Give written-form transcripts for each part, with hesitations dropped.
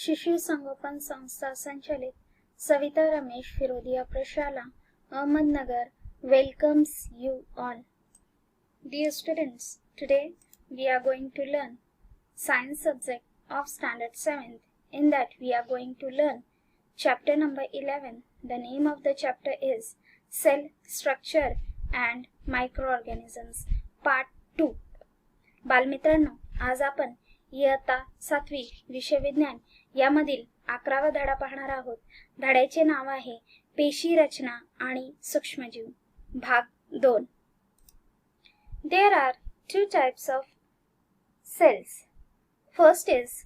शिशु संगोपन संस्था संचालित Savita Ramesh Firodia Prashala, Ahmednagar welcomes you all. Dear students, today we are going to learn science subject of standard 7th. In that we are going to learn chapter number 11. The name of the chapter is Cell Structure and Microorganisms Part 2. बालमित्रांनो, आज आपण इयत्ता 7वी विषय विज्ञान यामधील 11वा धडा पाहणार आहोत. धड्याचे नाव आहे पेशी रचना आणि सूक्ष्मजीव, भाग 2. There are two types of cells. First is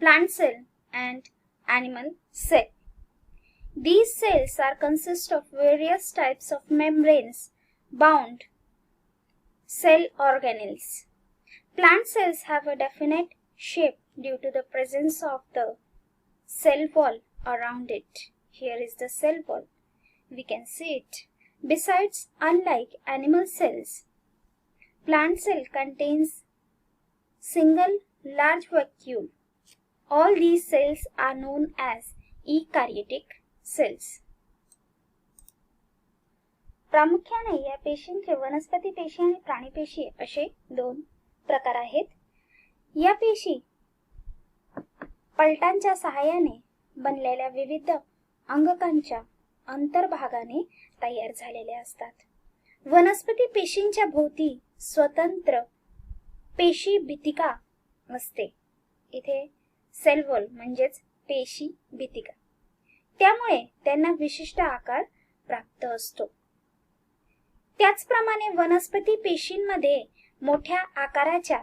plant cell and animal cell. These cells are consist of various types of membranes bound cell organelles. Plant cells have a definite shape due to the presence of the cell wall around it. Here is the cell wall. We can see it. Besides, unlike animal cells, plant cell contains single large vacuole. All these cells are known as eukaryotic cells. प्रामुख्याने या पेशींचे वनस्पती पेशी आणि प्राणी पेशी असे दोन प्रकार आहेत. या पेशी पलटांच्या सहाय्याने बनलेल्या विविध अंगकांच्या अंतर्भागाने तयार झालेल्या असतात. वनस्पती पेशींच्या भोवती स्वतंत्र पेशी भितिका असते. इथे सेल वॉल म्हणजेच पेशी भितिका. त्यामुळे त्यांना विशिष्ट आकार प्राप्त असतो. त्याचप्रमाणे वनस्पती पेशींमध्ये मोठ्या आकाराच्या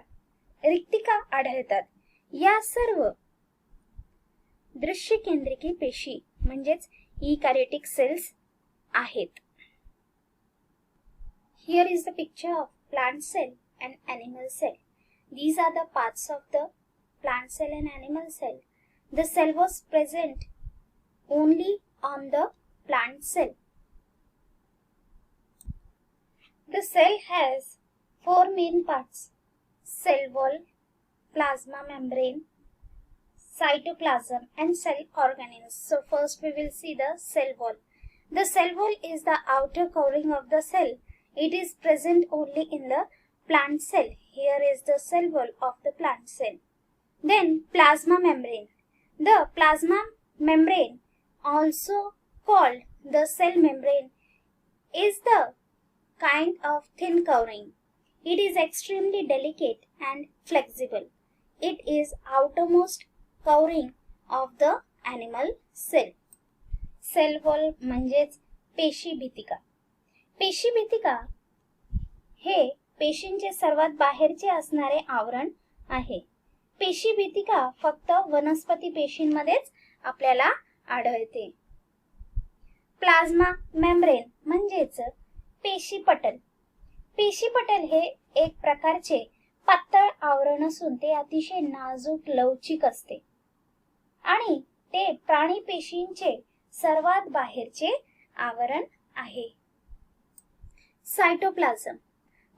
रिक्तिका आढळतात. या सर्व दृश्य केंद्रिकी पेशी म्हणजेच eukaryotic cells आहेत. Here is the picture of plant cell and animal cell. These are the parts of the plant cell and animal cell. The cell was present only on the plant cell. The cell has four main parts: cell wall, plasma membrane, cytoplasm and cell organelles. So first we will see the cell wall. The cell wall is the outer covering of the cell. It is present only in the plant cell. Here is the cell wall of the plant cell. Then plasma membrane. The plasma membrane, also called the cell membrane, is the kind of thin covering. It is extremely delicate and flexible. It is outermost covering of the animal cell. Cell wall म्हणजेच पेशी भितिका. पेशी भितिका हे पेशींचे सर्वात बाहेरचे असणारे आवरण आहे. पेशी भितिका फक्त वनस्पती पेशींमध्येच आपल्याला आढळते. प्लाझ्मा मेम्ब्रेन म्हणजेच पेशी पटल. पेशी पटल हे एक प्रकारचे पातळ आवरण असून ते अतिशय नाजूक लवचिक असते आणि ते प्राणी पेशींचे सर्वात बाहेरचे आवरण आहे. Cytoplasm.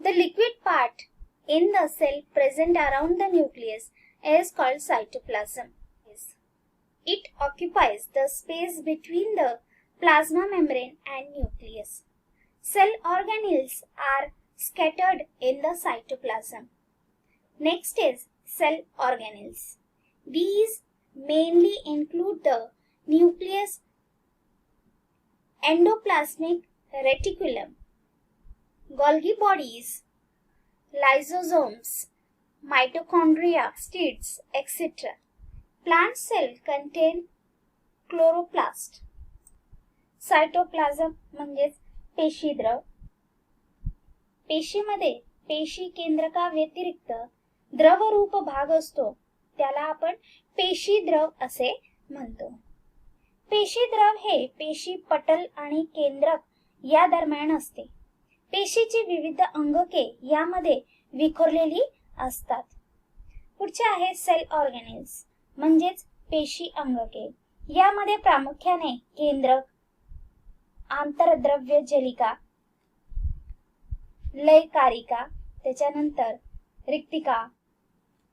The liquid part in the cell present around the nucleus is called cytoplasm. It occupies the space between the plasma membrane and nucleus. Cell organelles are scattered in the cytoplasm. Next is cell organelles. These mainly include the nucleus, endoplasmic reticulum, Golgi bodies, lysosomes, mitochondria, cists, etc. Plant cell contain chloroplast. Cytoplasm म्हणजेच पेशीद्रव. पेशीमध्ये पेशी केंद्रका व्यतिरिक्त द्रवरूप भाग असतो, त्याला आपण पेशीद्रव असे म्हणतो. पेशीद्रव हे पेशी पटल आणि केंद्रक या दरम्यान असते. पेशीची विविध अंगके यामध्ये विखुरलेली असतात. पुढचे आहे सेल ऑर्गॅनेल्स म्हणजेच पेशी अंगके. यामध्ये प्रामुख्याने केंद्रक, आंतरद्रव्य जलिका, लयकारिका, त्याच्यानंतर रिक्तिका,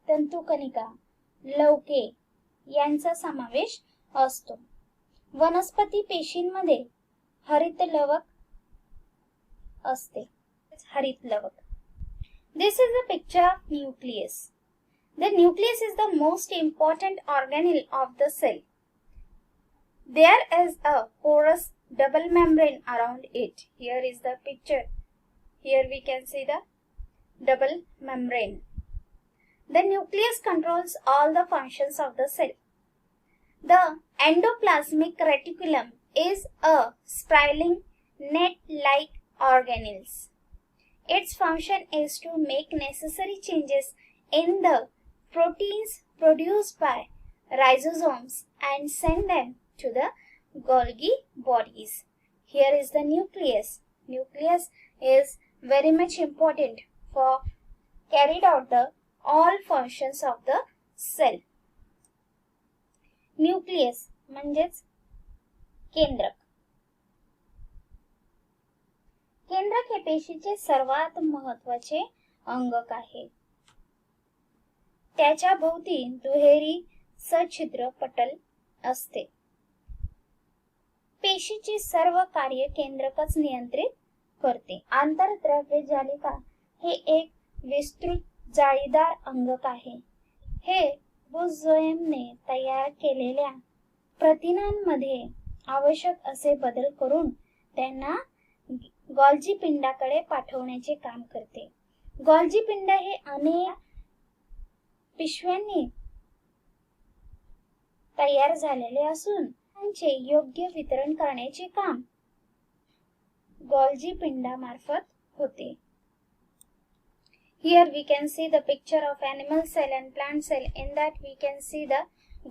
तंतुकणिका, लवके, यांचा समावेश असतो. वनस्पती पेशींमध्ये हरित लवक असते. हरित लवक. This is a picture of nucleus. The nucleus is the most important organelle of the cell. There is a porous double membrane around it. Here is the picture. Here we can see the double membrane. The nucleus controls all the functions of the cell. The endoplasmic reticulum is a spiraling net-like organelle. Its function is to make necessary changes in the proteins produced by ribosomes and send them to the Golgi bodies. Here is the nucleus. Nucleus is very much important for carried out the all functions of the cell. Nucleus म्हणजेच केंद्रक. केंद्रक हे पेशीचे सर्वात महत्वाचे अंगक आहे. त्याच्या भोवती दुहेरी सछिद्र पटल असते. पेशीची सर्व कार्य केंद्रकच नियंत्रित करते. आंतरद्रव्य जालिका हे एक विस्तृत जाळीदार अंगक आहे. हे रिबोझोमने तयार केलेल्या प्रथिनांमध्ये आवश्यक असे बदल करून त्यांना गॉल्जी पिंडाकडे पाठवण्याचे काम करते. गॉल्जी पिंड हे अनेक पिशव्यांनी तयार झालेले असून त्यांचे योग्य वितरण करण्याचे काम गॉल्जी पिंडामार्फत होते. Here we can see the picture of animal cell and plant cell. In that we can see the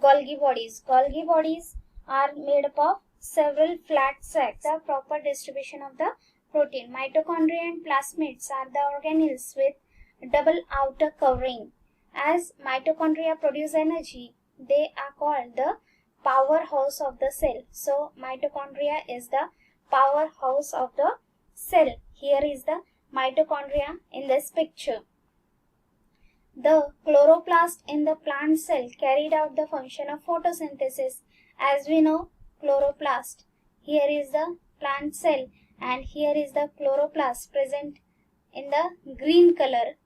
Golgi bodies. Golgi bodies are made up of several flat sacs. The proper distribution of the protein. Mitochondria and plasmids are the organelles with double outer covering. As mitochondria produce energy, they are called the powerhouse of the cell. So mitochondria is the powerhouse of the cell. Here is the mitochondria in this picture. The chloroplast in the plant cell carried out the function of photosynthesis. As we know, chloroplast. Here is the plant cell and here is the chloroplast present in the green color,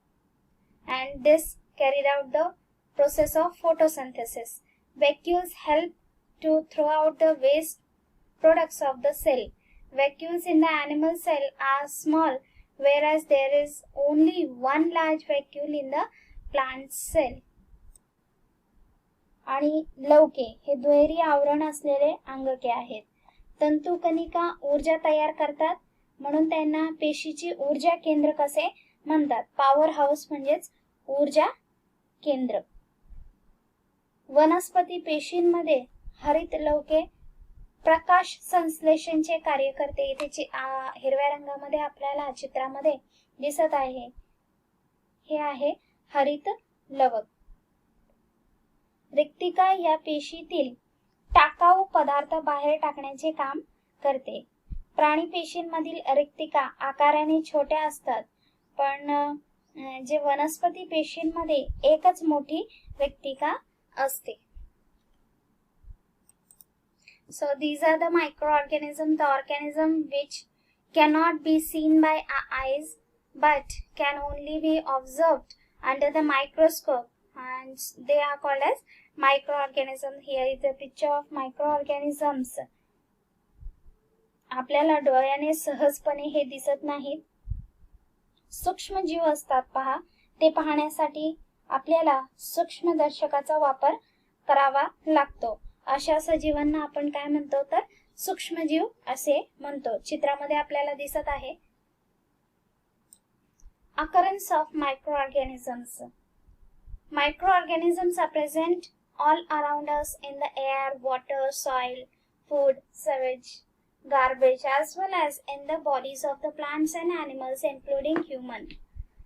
and this carried out the process of photosynthesis. Vacuoles help to throw out the waste products of the cell. Vacuoles in the animal cell are small, whereas there is only one large vacuole in the plant cell. आणि लवके हे दुहेरी आवरण असलेले अंगके आहेत. तंतुकणिका ऊर्जा तयार करतात म्हणून त्यांना पेशीची ऊर्जा केंद्रक असे म्हणतात. पॉवर हाऊस म्हणजेच ऊर्जा केंद्र. वनस्पती पेशींमध्ये हरित लवके प्रकाश संश्लेषणचे कार्य करते. इथे हिरव्या रंगामध्ये आपल्याला चित्रामध्ये दिसत आहे, हे आहे हरित लवक. रिक्तिका या पेशीतील टाकाऊ पदार्थ बाहेर टाकण्याचे काम करते. प्राणी पेशींमधील रिक्तिका आकाराने छोट्या असतात, पण जे वनस्पती पेशींमध्ये एकच मोठी रिक्तिका असते. So these are the microorganisms, the organism which cannot be seen by our eyes but can only be observed under the microscope, and they are called as microorganisms. Here is a picture of microorganisms. आपल्याला डोळ्याने सहजपणे हे दिसत नाहीत. सूक्ष्म जीव असतात पहा, ते पाहण्यासाठी आपल्याला सूक्ष्मदर्शकाचा वापर करावा लागतो. अशा सजीवांना आपण काय म्हणतो तर सूक्ष्मजीव असे म्हणतो. चित्रामध्ये आपल्याला दिसत आहे. Occurrence of microorganisms. Microorganisms are present all around us in the air, water, soil, food, sewage, garbage, as well as in the bodies of the plants and animals, including human.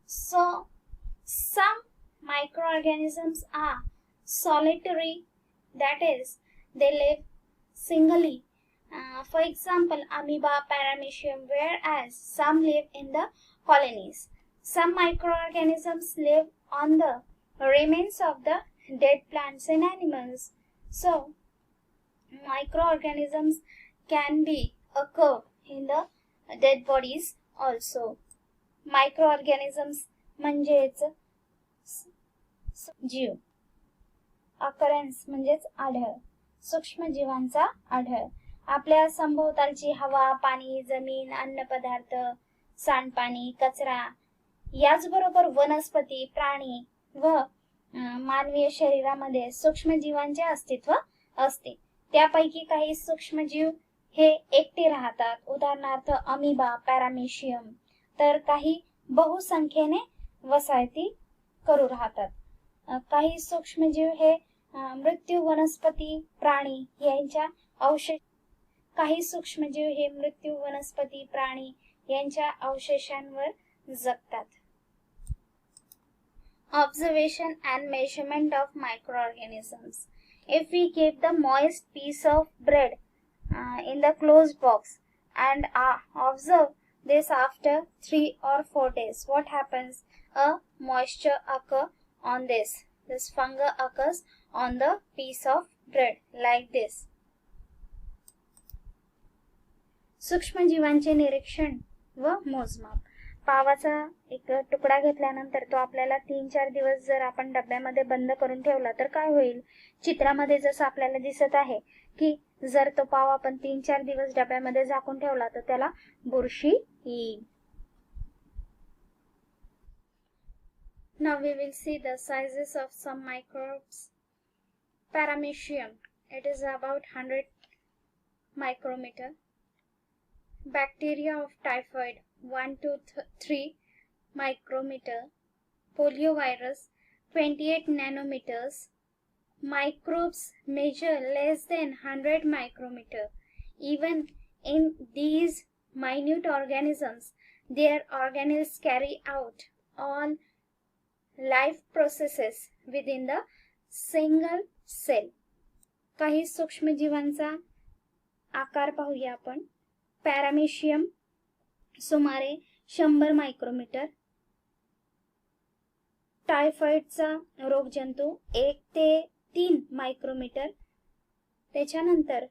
So, some microorganisms are solitary, that is, they live singly. For example, amoeba, paramecium, whereas some live in the colonies. Some microorganisms live on the remains of the dead plants and animals. So microorganisms can be occur in the dead bodies also. Microorganisms म्हणजेच जीव, occurrence म्हणजेच आढळ, सूक्ष्मजीवांचा आढळ. आपल्या सभोवतालची हवा, पाणी, जमीन, अन्नपदार्थ, सांडपाणी, कचरा, याचबरोबर वनस्पती, प्राणी व मानवीय शरीरामध्ये सूक्ष्मजीवांचे अस्तित्व असते. त्यापैकी काही सूक्ष्मजीव हे एकटे राहतात, उदाहरणार्थ अमिबा, पॅरामेशियम, तर काही बहुसंख्येने वसाहती करू राहतात. काही सूक्ष्मजीव हे मृत्यू वनस्पती, प्राणी यांच्या अवशेषांवर जगतात. Observation and measurement of microorganisms. If we keep the moist piece of bread in the closed box and observe this after 3 or 4 days, what happens? A moisture occur on this. This fungus occurs on the piece of bread like this. सूक्ष्मजीवांचे निरीक्षण व मोजमाप. पावाचा एक तुकडा घेतल्यानंतर तो आपल्याला 3-4 दिवस जर आपण डब्यामध्ये बंद करून ठेवला तर काय होईल? चित्रामध्ये जसं आपल्याला दिसत आहे की जर तो पाव आपण 3-4 दिवस डब्यामध्ये झाकून ठेवला तर त्याला बुरशी येईल. Now we will see the sizes of some microbes. Paramecium, it is about 100 micrometer. Bacteria of typhoid, 1 to 3 micrometer. Poliovirus, 28 nanometers. Microbes measure less than 100 micrometer. Even in these minute organisms, their organelles carry out all life processes within the single cell. काही सूक्ष्मजीवांचा आकार पाहूया आपण. Paramecium सुमारे 100 micrometre. टायफॉइडचा रोगजंतू 1 ते 3 micrometre. त्याच्यानंतर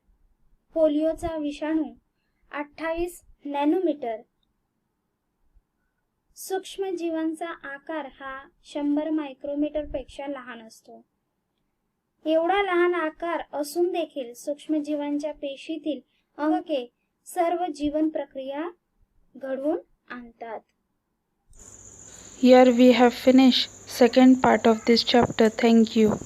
पोलिओचा विषाणू 28 nanometre. सूक्ष्मजीवांचा आकार हा 100 मायक्रोमीटर पेक्षा लहान असतो. एवढा लहान आकार असून देखील सूक्ष्मजीवांच्या पेशीतील अंगके सर्व जीवन प्रक्रिया घडवून आणतात. Here we have finished second part of this chapter. Thank you.